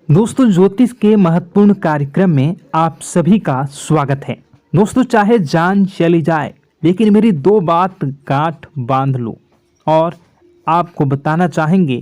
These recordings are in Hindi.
दोस्तों, ज्योतिष के महत्वपूर्ण कार्यक्रम में आप सभी का स्वागत है। दोस्तों, चाहे जान चली जाए लेकिन मेरी दो बात गांठ बांध लो। और आपको बताना चाहेंगे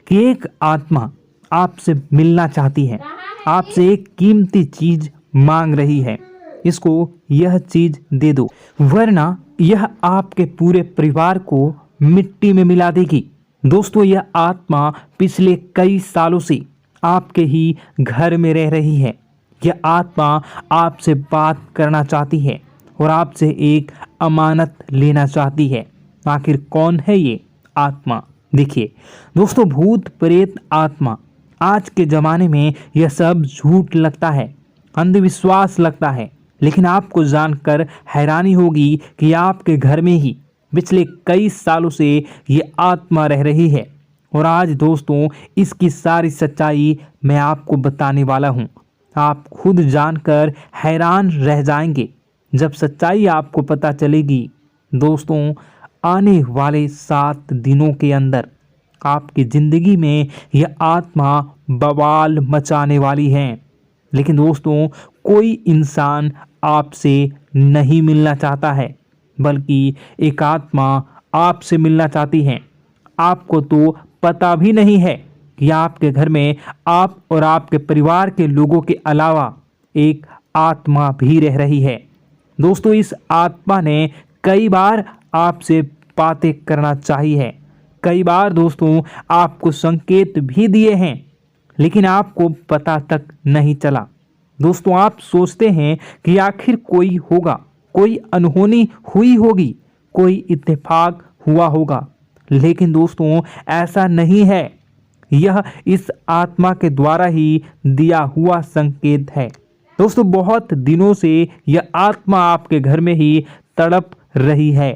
कि एक आत्मा आपसे मिलना चाहती है, आपसे एक कीमती चीज मांग रही है। इसको यह चीज दे दो, वरना यह आपके पूरे परिवार को मिट्टी में मिला देगी। दोस्तों, यह आत्मा पिछले कई सालों से आपके ही घर में रह रही है। यह आत्मा आपसे बात करना चाहती है और आपसे एक अमानत लेना चाहती है। आखिर कौन है ये आत्मा? देखिए दोस्तों, भूत प्रेत आत्मा, आज के ज़माने में यह सब झूठ लगता है, अंधविश्वास लगता है, लेकिन आपको जानकर हैरानी होगी कि आपके घर में ही पिछले कई सालों से ये आत्मा रह रही है। और आज दोस्तों, इसकी सारी सच्चाई मैं आपको बताने वाला हूँ। आप खुद जानकर हैरान रह जाएंगे जब सच्चाई आपको पता चलेगी। दोस्तों, आने वाले 7 दिनों के अंदर आपकी ज़िंदगी में यह आत्मा बवाल मचाने वाली है। लेकिन दोस्तों, कोई इंसान आपसे नहीं मिलना चाहता है, बल्कि एक आत्मा आपसे मिलना चाहती है। आपको तो पता भी नहीं है कि आपके घर में आप और आपके परिवार के लोगों के अलावा एक आत्मा भी रह रही है। दोस्तों, इस आत्मा ने कई बार आपसे बातें करना चाहिए है, कई बार दोस्तों आपको संकेत भी दिए हैं, लेकिन आपको पता तक नहीं चला। दोस्तों, आप सोचते हैं कि आखिर कोई होगा, कोई अनहोनी हुई होगी, कोई इत्तेफाक हुआ होगा, लेकिन दोस्तों ऐसा नहीं है। यह इस आत्मा के द्वारा ही दिया हुआ संकेत है। दोस्तों, बहुत दिनों से यह आत्मा आपके घर में ही तड़प रही है।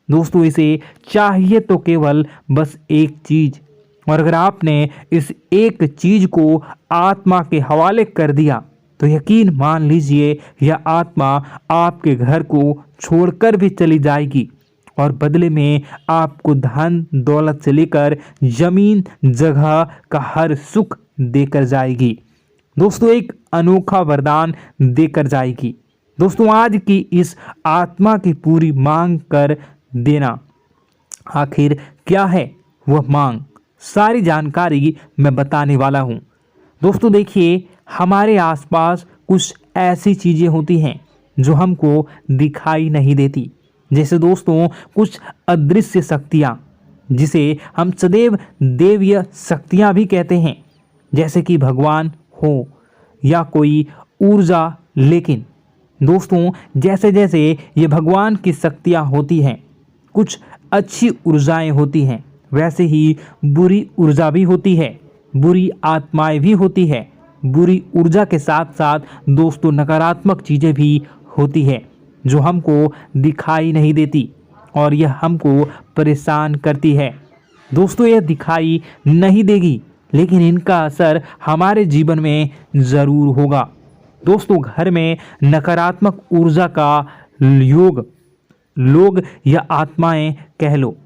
दोस्तों, इसे चाहिए तो केवल बस एक चीज, और अगर आपने इस एक चीज को आत्मा के हवाले कर दिया तो यकीन मान लीजिए यह आत्मा आपके घर को छोड़कर भी चली जाएगी और बदले में आपको धन दौलत से लेकर जमीन जगह का हर सुख देकर जाएगी। दोस्तों, एक अनोखा वरदान देकर जाएगी। दोस्तों, आज की इस आत्मा की पूरी मांग कर देना। आखिर क्या है वह मांग? सारी जानकारी मैं बताने वाला हूँ। दोस्तों देखिए, हमारे आसपास कुछ ऐसी चीज़ें होती हैं जो हमको दिखाई नहीं देती, जैसे दोस्तों कुछ अदृश्य शक्तियाँ, जिसे हम सदैव देवीय शक्तियाँ भी कहते हैं, जैसे कि भगवान हो या कोई ऊर्जा। लेकिन दोस्तों, जैसे जैसे ये भगवान की शक्तियाँ होती हैं, कुछ अच्छी ऊर्जाएं होती हैं, वैसे ही बुरी ऊर्जा भी होती है, बुरी आत्माएं भी होती है। बुरी ऊर्जा के साथ साथ दोस्तों नकारात्मक चीज़ें भी होती है जो हमको दिखाई नहीं देती और यह हमको परेशान करती है। दोस्तों, यह दिखाई नहीं देगी, लेकिन इनका असर हमारे जीवन में ज़रूर होगा। दोस्तों, घर में नकारात्मक ऊर्जा का योग, लोग या आत्माएं कह लो,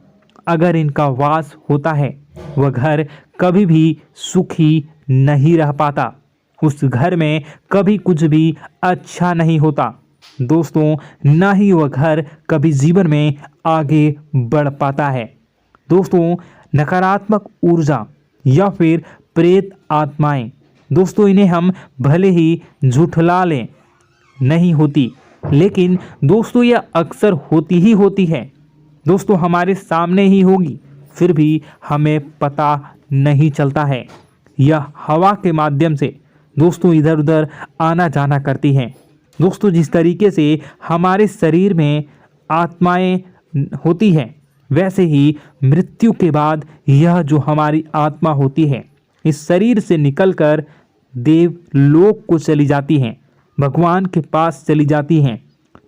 अगर इनका वास होता है, वह घर कभी भी सुखी नहीं रह पाता। उस घर में कभी कुछ भी अच्छा नहीं होता। दोस्तों, ना ही वह घर कभी जीवन में आगे बढ़ पाता है। दोस्तों, नकारात्मक ऊर्जा या फिर प्रेत आत्माएं, दोस्तों इन्हें हम भले ही झुठला लें, नहीं होती, लेकिन दोस्तों यह अक्सर होती ही होती है। दोस्तों, हमारे सामने ही होगी, फिर भी हमें पता नहीं चलता है। यह हवा के माध्यम से दोस्तों इधर उधर आना जाना करती हैं। दोस्तों, जिस तरीके से हमारे शरीर में आत्माएं होती हैं, वैसे ही मृत्यु के बाद यह जो हमारी आत्मा होती है, इस शरीर से निकलकर देवलोक को चली जाती हैं, भगवान के पास चली जाती हैं।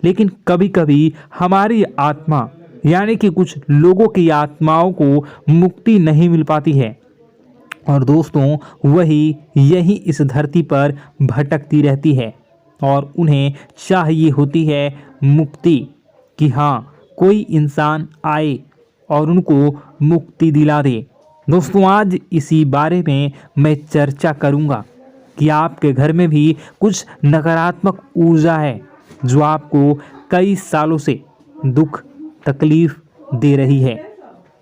लेकिन कभी कभी हमारी आत्मा, यानी कि कुछ लोगों की आत्माओं को मुक्ति नहीं मिल पाती है, और दोस्तों वही यही इस धरती पर भटकती रहती है और उन्हें चाहिए होती है मुक्ति, कि हाँ कोई इंसान आए और उनको मुक्ति दिला दे। दोस्तों, आज इसी बारे में मैं चर्चा करूँगा कि आपके घर में भी कुछ नकारात्मक ऊर्जा है जो आपको कई सालों से दुख तकलीफ दे रही है।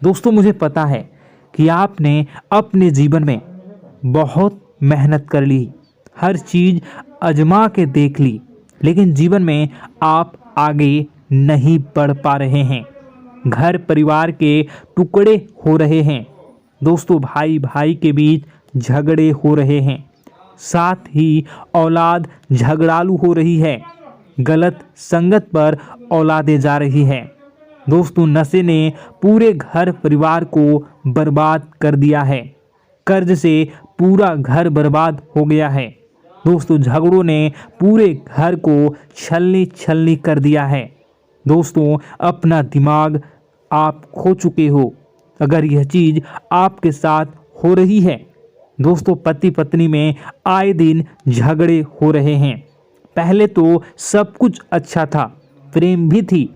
दोस्तों, मुझे पता है कि आपने अपने जीवन में बहुत मेहनत कर ली, हर चीज़ आजमा के देख ली, लेकिन जीवन में आप आगे नहीं बढ़ पा रहे हैं। घर परिवार के टुकड़े हो रहे हैं। दोस्तों, भाई भाई के बीच झगड़े हो रहे हैं। साथ ही औलाद झगड़ालू हो रही है। गलत संगत पर औलादें जा रही है। दोस्तों, नशे ने पूरे घर परिवार को बर्बाद कर दिया है। कर्ज से पूरा घर बर्बाद हो गया है। दोस्तों, झगड़ों ने पूरे घर को छलनी छलनी कर दिया है। दोस्तों, अपना दिमाग आप खो चुके हो अगर यह चीज़ आपके साथ हो रही है। दोस्तों, पति पत्नी में आए दिन झगड़े हो रहे हैं। पहले तो सब कुछ अच्छा था, प्रेम भी थी,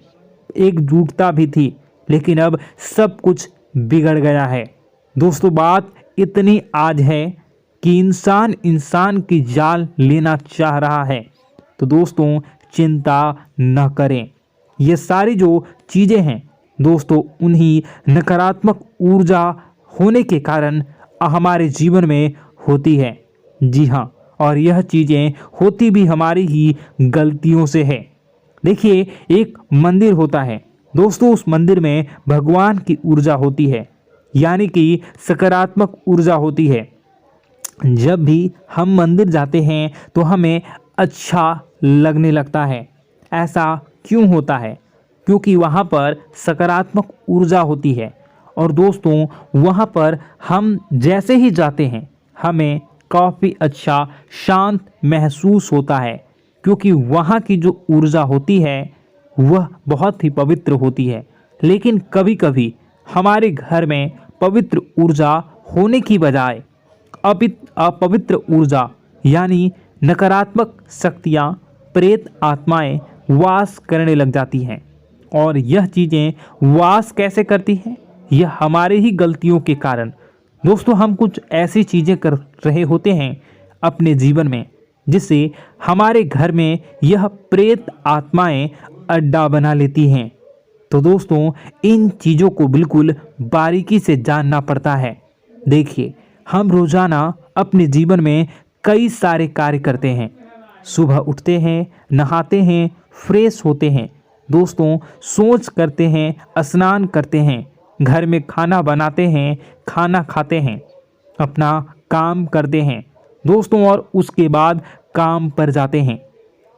एकजुटता भी थी, लेकिन अब सब कुछ बिगड़ गया है। दोस्तों, बात इतनी आज है कि इंसान इंसान की जान लेना चाह रहा है। तो दोस्तों, चिंता न करें। ये सारी जो चीज़ें हैं दोस्तों, उन्हीं नकारात्मक ऊर्जा होने के कारण हमारे जीवन में होती है। जी हाँ, और यह चीज़ें होती भी हमारी ही गलतियों से है। देखिए, एक मंदिर होता है दोस्तों, उस मंदिर में भगवान की ऊर्जा होती है, यानी कि सकारात्मक ऊर्जा होती है। जब भी हम मंदिर जाते हैं तो हमें अच्छा लगने लगता है। ऐसा क्यों होता है? क्योंकि वहाँ पर सकारात्मक ऊर्जा होती है। और दोस्तों, वहाँ पर हम जैसे ही जाते हैं हमें काफ़ी अच्छा शांत महसूस होता है, क्योंकि वहाँ की जो ऊर्जा होती है वह बहुत ही पवित्र होती है। लेकिन कभी कभी हमारे घर में पवित्र ऊर्जा होने की बजाय अपवित्र ऊर्जा यानी नकारात्मक शक्तियाँ, प्रेत आत्माएं वास करने लग जाती हैं। और यह चीज़ें वास कैसे करती हैं? यह हमारे ही गलतियों के कारण। दोस्तों, हम कुछ ऐसी चीज़ें कर रहे होते हैं अपने जीवन में जिससे हमारे घर में यह प्रेत आत्माएं अड्डा बना लेती हैं। तो दोस्तों, इन चीज़ों को बिल्कुल बारीकी से जानना पड़ता है। देखिए, हम रोज़ाना अपने जीवन में कई सारे कार्य करते हैं। सुबह उठते हैं, नहाते हैं, फ्रेश होते हैं। दोस्तों, सोच करते हैं, स्नान करते हैं, घर में खाना बनाते हैं, खाना खाते हैं, अपना काम करते हैं दोस्तों, और उसके बाद काम पर जाते हैं।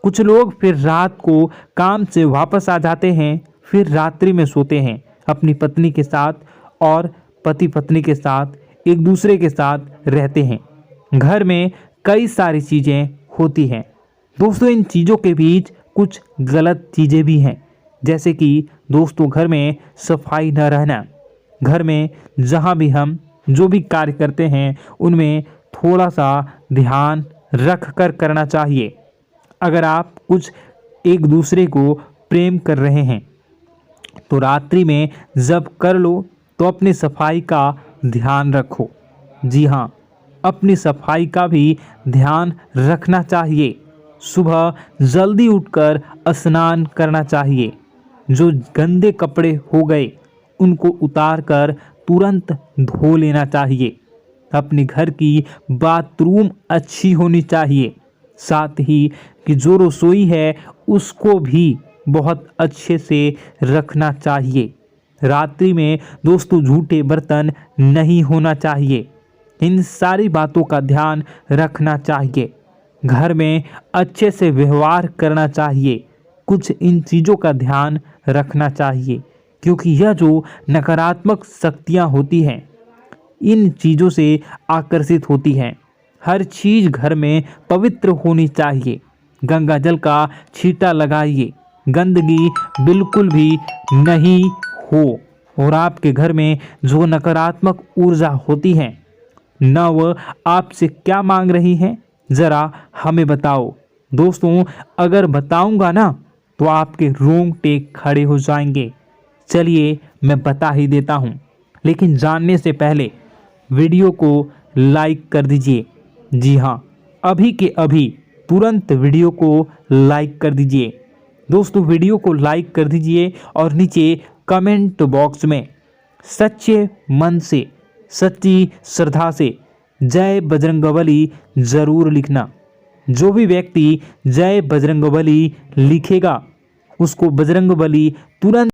कुछ लोग फिर रात को काम से वापस आ जाते हैं, फिर रात्रि में सोते हैं अपनी पत्नी के साथ, और पति पत्नी के साथ एक दूसरे के साथ रहते हैं। घर में कई सारी चीज़ें होती हैं दोस्तों। इन चीज़ों के बीच कुछ गलत चीज़ें भी हैं, जैसे कि दोस्तों, घर में सफाई न रहना। घर में जहाँ भी हम जो भी कार्य करते हैं उनमें थोड़ा सा ध्यान रख कर करना चाहिए। अगर आप कुछ एक दूसरे को प्रेम कर रहे हैं तो रात्रि में जब कर लो तो अपनी सफाई का ध्यान रखो। जी हाँ, अपनी सफाई का भी ध्यान रखना चाहिए। सुबह जल्दी उठकर स्नान करना चाहिए। जो गंदे कपड़े हो गए उनको उतार कर तुरंत धो लेना चाहिए। अपने घर की बाथरूम अच्छी होनी चाहिए। साथ ही कि जो रसोई है उसको भी बहुत अच्छे से रखना चाहिए। रात्रि में दोस्तों, झूठे बर्तन नहीं होना चाहिए। इन सारी बातों का ध्यान रखना चाहिए। घर में अच्छे से व्यवहार करना चाहिए। कुछ इन चीज़ों का ध्यान रखना चाहिए, क्योंकि यह जो नकारात्मक शक्तियाँ होती हैं इन चीज़ों से आकर्षित होती हैं। हर चीज़ घर में पवित्र होनी चाहिए। गंगा जल का छींटा लगाइए, गंदगी बिल्कुल भी नहीं हो। और आपके घर में जो नकारात्मक ऊर्जा होती है न वह आपसे क्या मांग रही है, ज़रा हमें बताओ। दोस्तों, अगर बताऊंगा ना तो आपके रोंगटे खड़े हो जाएंगे। चलिए मैं बता ही देता हूँ, लेकिन जानने से पहले वीडियो को लाइक कर दीजिए। जी हाँ, अभी के अभी तुरंत वीडियो को लाइक कर दीजिए। दोस्तों वीडियो को लाइक कर दीजिए और नीचे कमेंट बॉक्स में सच्चे मन से, सच्ची श्रद्धा से जय बजरंगबली ज़रूर लिखना। जो भी व्यक्ति जय बजरंगबली लिखेगा उसको बजरंगबली तुरंत